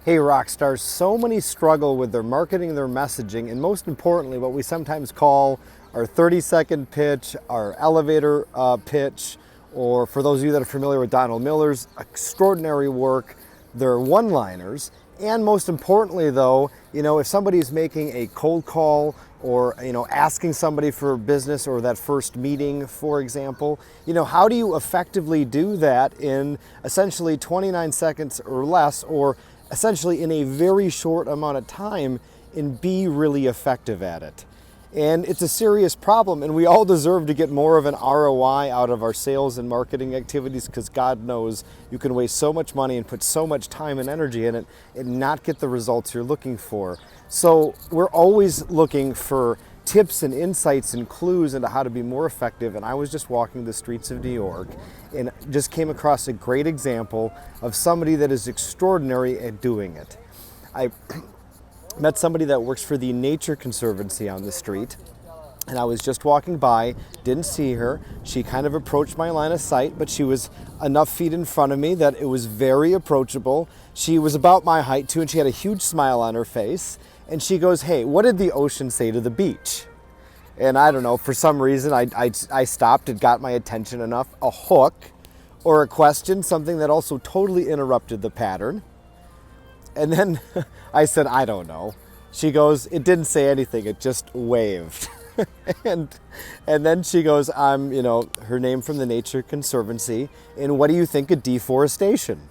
Hey rock stars, so many struggle with their marketing, their messaging, and most importantly, what we sometimes call our 30-second pitch, our elevator pitch, or for those of you that are familiar with Donald Miller's extraordinary work, their one-liners. And most importantly though, if somebody's making a cold call or asking somebody for business or that first meeting, for example, how do you effectively do that in essentially 29 seconds or less, or essentially in a very short amount of time, and be really effective at it? And it's a serious problem, and we all deserve to get more of an ROI out of our sales and marketing activities, because God knows you can waste so much money and put so much time and energy in it and not get the results you're looking for. So we're always looking for tips and insights and clues into how to be more effective. And I was just walking the streets of New York and just came across a great example of somebody that is extraordinary at doing it. I met somebody that works for the Nature Conservancy on the street, and I was just walking by, didn't see her. She kind of approached my line of sight, but she was enough feet in front of me that it was very approachable. She was about my height too, and she had a huge smile on her face. And she goes, "Hey, what did the ocean say to the beach?" And I don't know, for some reason, I stopped. It got my attention enough. A hook or a question, something that also totally interrupted the pattern. And then I said, "I don't know." She goes, "It didn't say anything, it just waved." and then she goes, "I'm, her name from the Nature Conservancy, and what do you think of deforestation?"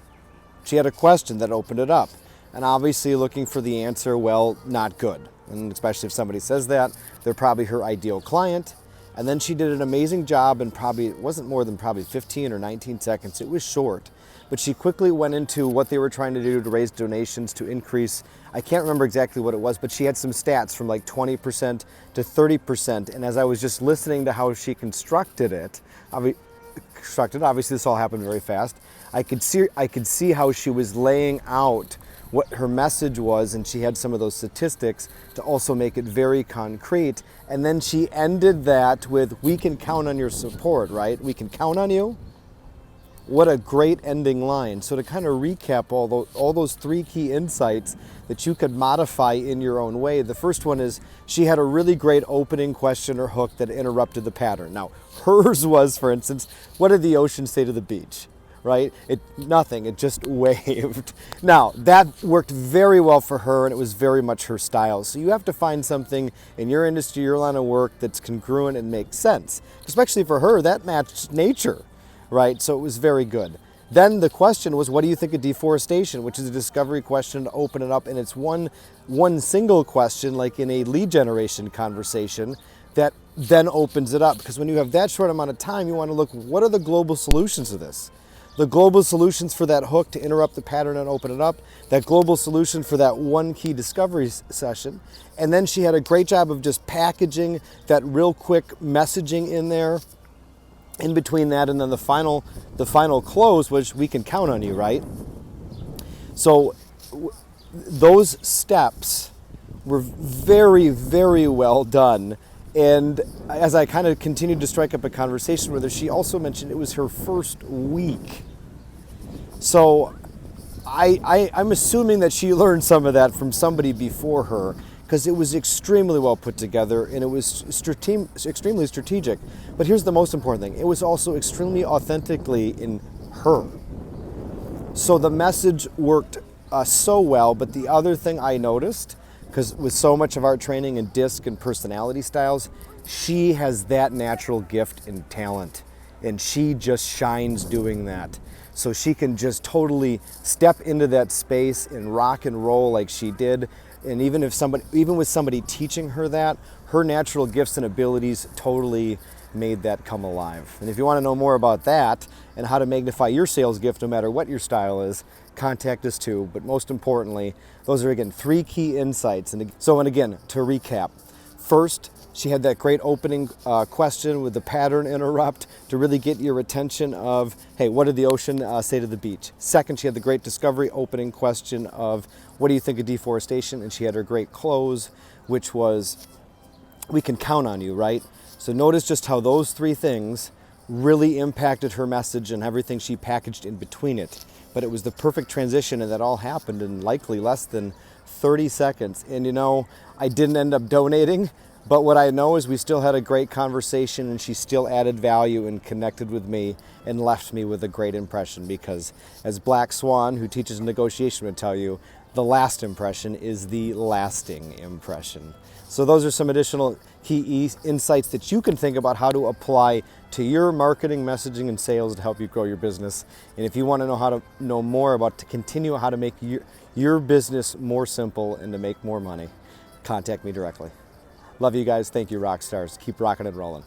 She had a question that opened it up. And obviously looking for the answer, well, not good. And especially if somebody says that, they're probably her ideal client. And then she did an amazing job, and it wasn't more than 15 or 19 seconds. It was short. But she quickly went into what they were trying to do to raise donations to increase, I can't remember exactly what it was, but she had some stats from like 20% to 30%. And as I was just listening to how she constructed it, obviously this all happened very fast, I could see how she was laying out what her message was, and she had some of those statistics to also make it very concrete. And then she ended that with, "We can count on your support," right? "We can count on you." What a great ending line. So to kind of recap all those three key insights that you could modify in your own way. The first one is she had a really great opening question or hook that interrupted the pattern. Now, hers was, for instance, "What did the ocean say to the beach?" Right? Nothing, it just waved. Now, that worked very well for her, and it was very much her style. So you have to find something in your industry, your line of work, that's congruent and makes sense. Especially for her, that matched nature, right? So it was very good. Then the question was, what do you think of deforestation? Which is a discovery question to open it up, and it's one single question, like in a lead generation conversation, that then opens it up. Because when you have that short amount of time, you want to look, what are the global solutions to this? The global solutions for that hook to interrupt the pattern and open it up, that global solution for that one key discovery session. And then she had a great job of just packaging that real quick messaging in there. In between that and then the final close, which "We can count on you," right? So those steps were very, very well done. And as I kind of continued to strike up a conversation with her, she also mentioned it was her first week. So I'm assuming that she learned some of that from somebody before her, because it was extremely well put together and it was extremely strategic. But here's the most important thing. It was also extremely authentically in her. So the message worked so well. But the other thing I noticed, because with so much of our training in DISC and personality styles, she has that natural gift and talent, and she just shines doing that. So she can just totally step into that space and rock and roll like she did. And even with somebody teaching her that, her natural gifts and abilities totally made that come alive. And if you want to know more about that and how to magnify your sales gift, no matter what your style is, contact us too. But most importantly, those are, again, three key insights. And again, to recap, first, she had that great opening question with the pattern interrupt to really get your attention of, hey, what did the ocean say to the beach? Second, she had the great discovery opening question of, what do you think of deforestation? And she had her great close, which was, "We can count on you," right? So notice just how those three things really impacted her message and everything she packaged in between it. But it was the perfect transition, and that all happened in likely less than 30 seconds. And you know, I didn't end up donating, but what I know is we still had a great conversation, and she still added value and connected with me and left me with a great impression, because as Black Swan, who teaches negotiation, would tell you, the last impression is the lasting impression. So those are some additional key insights that you can think about how to apply to your marketing, messaging, and sales to help you grow your business. And if you want to know how to know more about to continue how to make your business more simple and to make more money, contact me directly. Love you guys. Thank you, rock stars. Keep rocking and rolling.